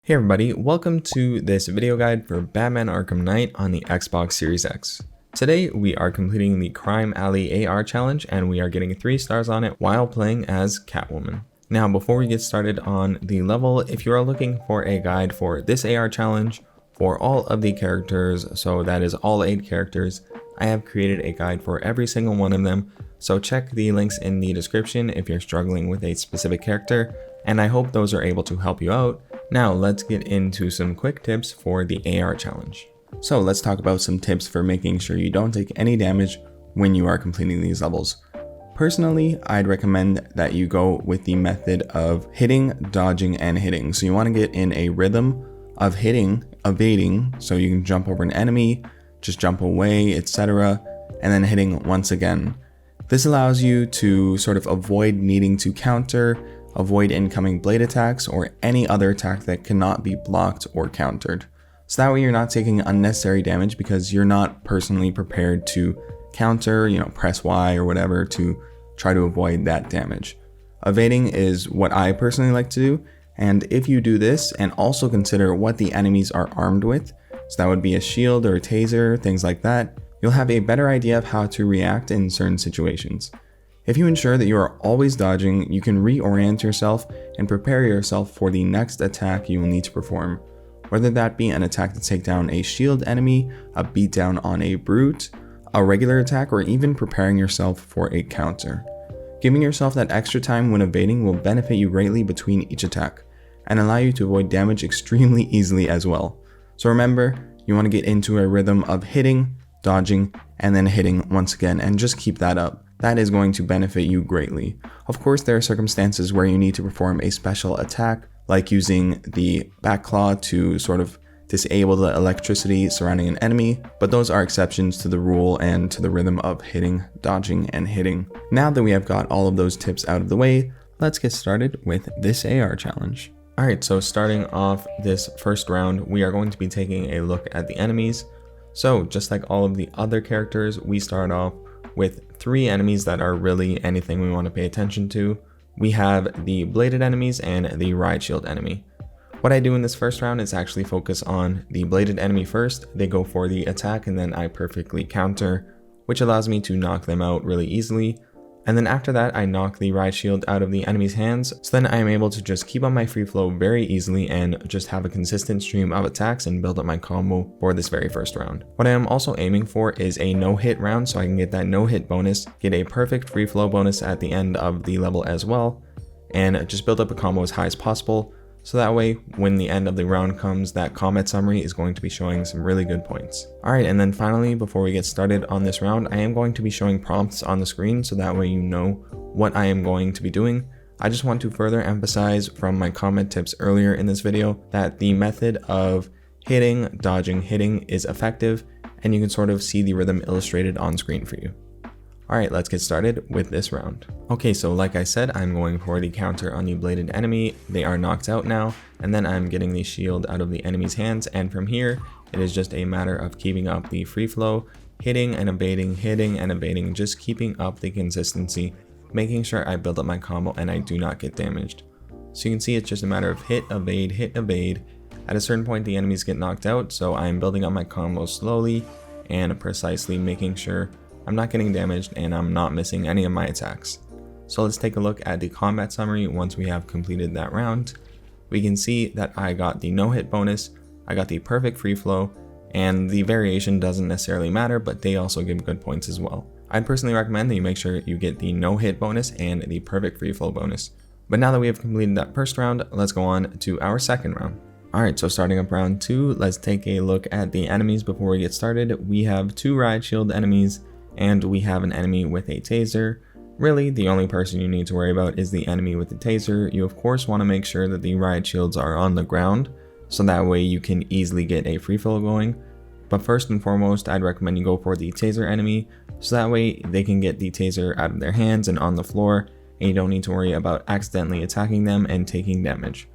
Hey everybody, welcome to this video guide for Batman Arkham Knight on the Xbox Series X. Today we are completing the Crime Alley AR challenge and we are getting 3 stars on it while playing as Catwoman. Now before we get started on the level, if you are looking for a guide for this AR challenge for all of the characters, so that is all 8 characters, I have created a guide for every single one of them, so check the links in the description if you're struggling with a specific character, and I hope those are able to help you out. Now let's get into some quick tips for the AR challenge. So let's talk about some tips for making sure you don't take any damage when you are completing these levels. Personally, I'd recommend that you go with the method of hitting, dodging, and hitting. So you want to get in a rhythm of hitting, evading, so you can jump over an enemy, just jump away, etc., and then hitting once again. This allows you to sort of avoid needing to counter, avoid incoming blade attacks, or any other attack that cannot be blocked or countered. So that way you're not taking unnecessary damage because you're not personally prepared to counter, press Y or whatever to try to avoid that damage. Evading is what I personally like to do, and if you do this and also consider what the enemies are armed with, so that would be a shield or a taser, things like that, you'll have a better idea of how to react in certain situations. If you ensure that you are always dodging, you can reorient yourself and prepare yourself for the next attack you will need to perform, whether that be an attack to take down a shield enemy, a beatdown on a brute, a regular attack, or even preparing yourself for a counter. Giving yourself that extra time when evading will benefit you greatly between each attack, and allow you to avoid damage extremely easily as well. So remember, you want to get into a rhythm of hitting, dodging, and then hitting once again, and just keep that up. That is going to benefit you greatly. Of course, there are circumstances where you need to perform a special attack, like using the back claw to sort of disable the electricity surrounding an enemy, but those are exceptions to the rule and to the rhythm of hitting, dodging, and hitting. Now that we have got all of those tips out of the way, let's get started with this AR challenge. Alright, so starting off this first round, we are going to be taking a look at the enemies. So just like all of the other characters, we start off with 3 enemies that are really anything we want to pay attention to. We have the bladed enemies and the ride shield enemy. What I do in this first round is actually focus on the bladed enemy first. They go for the attack and then I perfectly counter, which allows me to knock them out really easily. And then after that, I knock the ride shield out of the enemy's hands, so then I am able to just keep on my free flow very easily and just have a consistent stream of attacks and build up my combo for this very first round. What I am also aiming for is a no-hit round, so I can get that no-hit bonus, get a perfect free flow bonus at the end of the level as well, and just build up a combo as high as possible, so that way when the end of the round comes, that combat summary is going to be showing some really good points. Alright, and then finally, before we get started on this round, I am going to be showing prompts on the screen so that way you know what I am going to be doing. I just want to further emphasize from my comment tips earlier in this video that the method of hitting, dodging, hitting is effective, and you can sort of see the rhythm illustrated on screen for you. Alright, let's get started with this round. Okay, so like I said, I'm going for the counter on the bladed enemy. They are knocked out now, and then I'm getting the shield out of the enemy's hands, and from here, it is just a matter of keeping up the free flow, hitting and evading, just keeping up the consistency, making sure I build up my combo and I do not get damaged. So you can see it's just a matter of hit, evade. At a certain point, the enemies get knocked out, so I'm building up my combo slowly and precisely, making sure I'm not getting damaged and I'm not missing any of my attacks. So let's take a look at the combat summary once we have completed that round. We can see that I got the no-hit bonus, I got the perfect free flow, and the variation doesn't necessarily matter, but they also give good points as well. I'd personally recommend that you make sure you get the no-hit bonus and the perfect free flow bonus. But now that we have completed that first round, let's go on to our second round. Alright, so starting up round 2, let's take a look at the enemies before we get started. We have 2 ride shield enemies, and we have an enemy with a taser. Really, the only person you need to worry about is the enemy with the taser. You of course want to make sure that the ride shields are on the ground, so that way you can easily get a free flow going. But first and foremost, I'd recommend you go for the taser enemy, so that way they can get the taser out of their hands and on the floor, and you don't need to worry about accidentally attacking them and taking damage.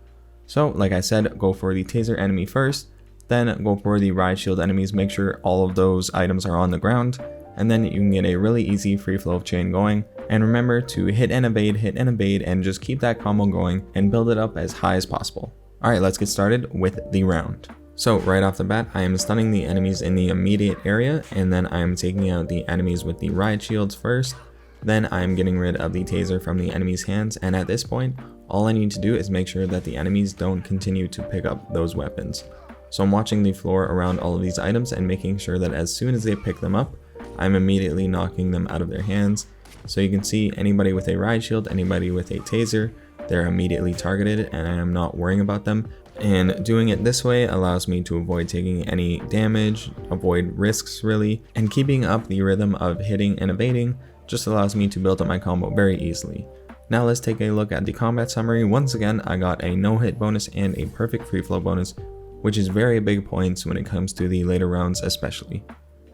So like I said, go for the taser enemy first, then go for the ride shield enemies, make sure all of those items are on the ground, and then you can get a really easy free flow of chain going. And remember to hit and evade, and just keep that combo going and build it up as high as possible. Alright, let's get started with the round. So right off the bat, I am stunning the enemies in the immediate area, and then I am taking out the enemies with the riot shields first. Then I am getting rid of the taser from the enemy's hands, and at this point, all I need to do is make sure that the enemies don't continue to pick up those weapons. So I'm watching the floor around all of these items and making sure that as soon as they pick them up, I'm immediately knocking them out of their hands. So you can see anybody with a riot shield, anybody with a taser, they're immediately targeted and I am not worrying about them. And doing it this way allows me to avoid taking any damage, avoid risks really, and keeping up the rhythm of hitting and evading just allows me to build up my combo very easily. Now let's take a look at the combat summary. Once again, I got a no hit bonus and a perfect free flow bonus, which is very big points when it comes to the later rounds especially.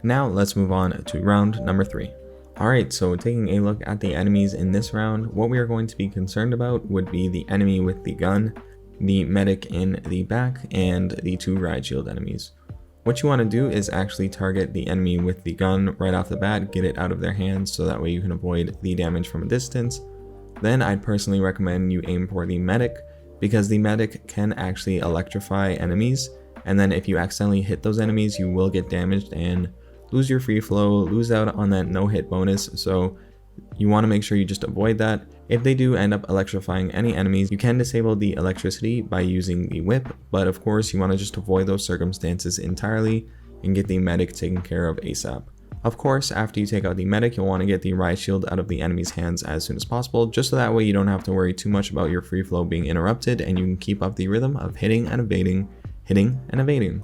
Now let's move on to round number 3. Alright, so taking a look at the enemies in this round, what we are going to be concerned about would be the enemy with the gun, the medic in the back, and the 2 riot shield enemies. What you want to do is actually target the enemy with the gun right off the bat, get it out of their hands so that way you can avoid the damage from a distance. Then I'd personally recommend you aim for the medic, because the medic can actually electrify enemies, and then if you accidentally hit those enemies you will get damaged and lose your free flow, lose out on that no hit bonus, so you want to make sure you just avoid that. If they do end up electrifying any enemies, you can disable the electricity by using the whip, but of course you want to just avoid those circumstances entirely and get the medic taken care of ASAP. Of course, after you take out the medic, you'll want to get the riot shield out of the enemy's hands as soon as possible, just so that way you don't have to worry too much about your free flow being interrupted and you can keep up the rhythm of hitting and evading, hitting and evading.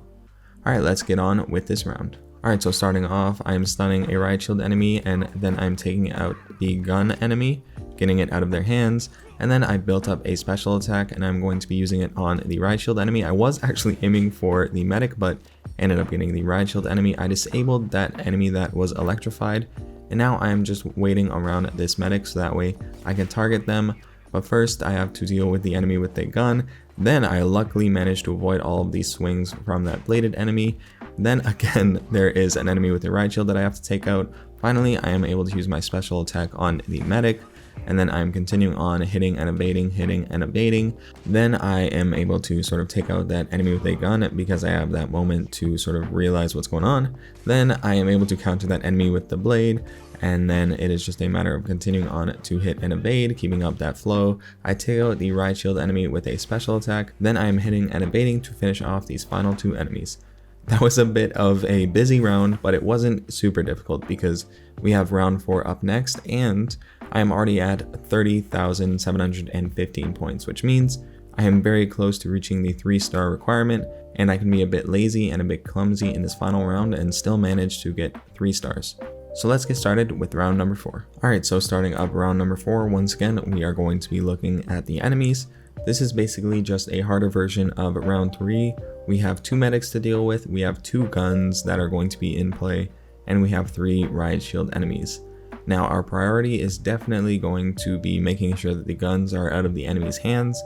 Alright, let's get on with this round. Alright, so starting off, I'm stunning a riot shield enemy and then I'm taking out the gun enemy, getting it out of their hands, and then I built up a special attack and I'm going to be using it on the riot shield enemy. I was actually aiming for the medic, but ended up getting the riot shield enemy. I disabled that enemy that was electrified, and now I am just waiting around this medic so that way I can target them. But first I have to deal with the enemy with the gun. Then I luckily managed to avoid all of these swings from that bladed enemy. Then again, there is an enemy with a riot shield that I have to take out. Finally, I am able to use my special attack on the medic, and then I'm continuing on hitting and evading, hitting and evading. Then I am able to sort of take out that enemy with a gun because I have that moment to sort of realize what's going on. Then I am able to counter that enemy with the blade, and then it is just a matter of continuing on to hit and evade, keeping up that flow. I take out the riot shield enemy with a special attack, then I am hitting and evading to finish off these final 2 enemies. That was a bit of a busy round, but it wasn't super difficult because we have round 4 up next, and I am already at 30,715 points, which means I am very close to reaching the 3-star requirement, and I can be a bit lazy and a bit clumsy in this final round and still manage to get 3 stars. So let's get started with round number 4. Alright, so starting up round number 4, once again, we are going to be looking at the enemies. This is basically just a harder version of round 3. We have 2 medics to deal with, we have 2 guns that are going to be in play, and we have 3 riot shield enemies. Now our priority is definitely going to be making sure that the guns are out of the enemy's hands.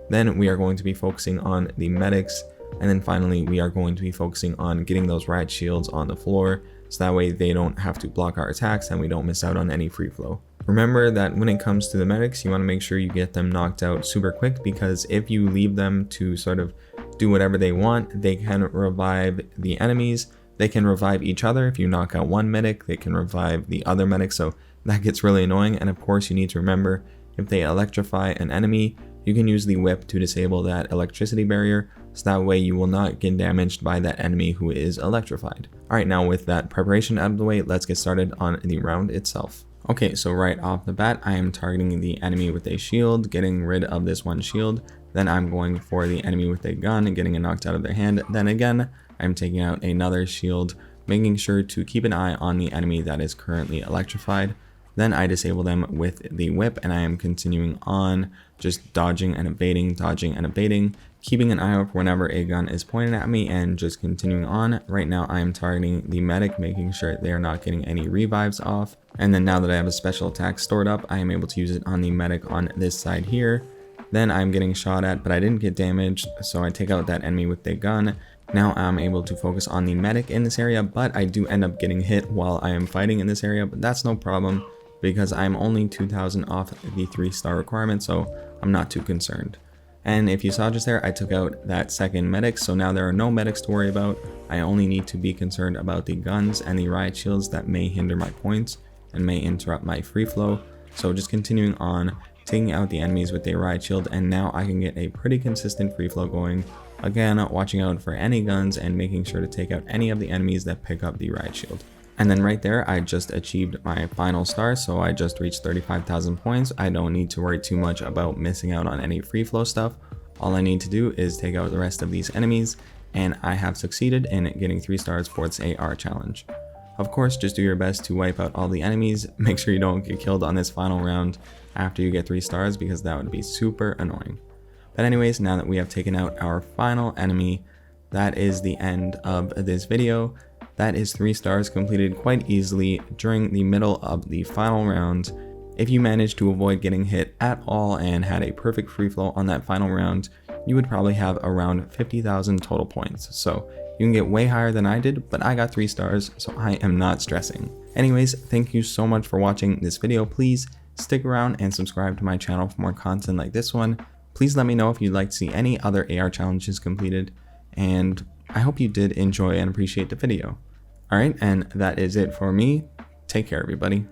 Then we are going to be focusing on the medics, and then finally we are going to be focusing on getting those riot shields on the floor, so that way they don't have to block our attacks and we don't miss out on any free flow. Remember that when it comes to the medics, you want to make sure you get them knocked out super quick, because if you leave them to sort of do whatever they want, they can revive the enemies, they can revive each other. If you knock out one medic, they can revive the other medic, so that gets really annoying. And of course you need to remember, if they electrify an enemy, you can use the whip to disable that electricity barrier, so that way you will not get damaged by that enemy who is electrified. Alright, now with that preparation out of the way, let's get started on the round itself. Okay, so right off the bat, I am targeting the enemy with a shield, getting rid of this one shield. Then I'm going for the enemy with a gun and getting it knocked out of their hand. Then again, I'm taking out another shield, making sure to keep an eye on the enemy that is currently electrified. Then I disable them with the whip, and I am continuing on, just dodging and evading, keeping an eye out for whenever a gun is pointed at me, and just continuing on. Right now I am targeting the medic, making sure they are not getting any revives off. And then now that I have a special attack stored up, I am able to use it on the medic on this side here. Then I'm getting shot at, but I didn't get damaged, so I take out that enemy with the gun. Now I'm able to focus on the medic in this area, but I do end up getting hit while I am fighting in this area, but that's no problem because I'm only 2,000 off the 3-star requirement, so I'm not too concerned. And if you saw just there, I took out that second medic, so now there are no medics to worry about. I only need to be concerned about the guns and the riot shields that may hinder my points and may interrupt my free flow. So just continuing on, taking out the enemies with a riot shield, and now I can get a pretty consistent free flow going. Again, watching out for any guns and making sure to take out any of the enemies that pick up the riot shield. And then right there, I just achieved my final star, so I just reached 35,000 points. I don't need to worry too much about missing out on any free flow stuff. All I need to do is take out the rest of these enemies, and I have succeeded in getting 3 stars for this AR challenge. Of course, just do your best to wipe out all the enemies. Make sure you don't get killed on this final round after you get 3 stars, because that would be super annoying. But anyways, now that we have taken out our final enemy, that is the end of this video. That is 3 stars completed quite easily during the middle of the final round. If you managed to avoid getting hit at all and had a perfect free flow on that final round, you would probably have around 50,000 total points. So you can get way higher than I did, but I got 3 stars, so I am not stressing. Anyways, thank you so much for watching this video. Please stick around and subscribe to my channel for more content like this one. Please let me know if you'd like to see any other AR challenges completed, and I hope you did enjoy and appreciate the video. Alright, and that is it for me. Take care, everybody.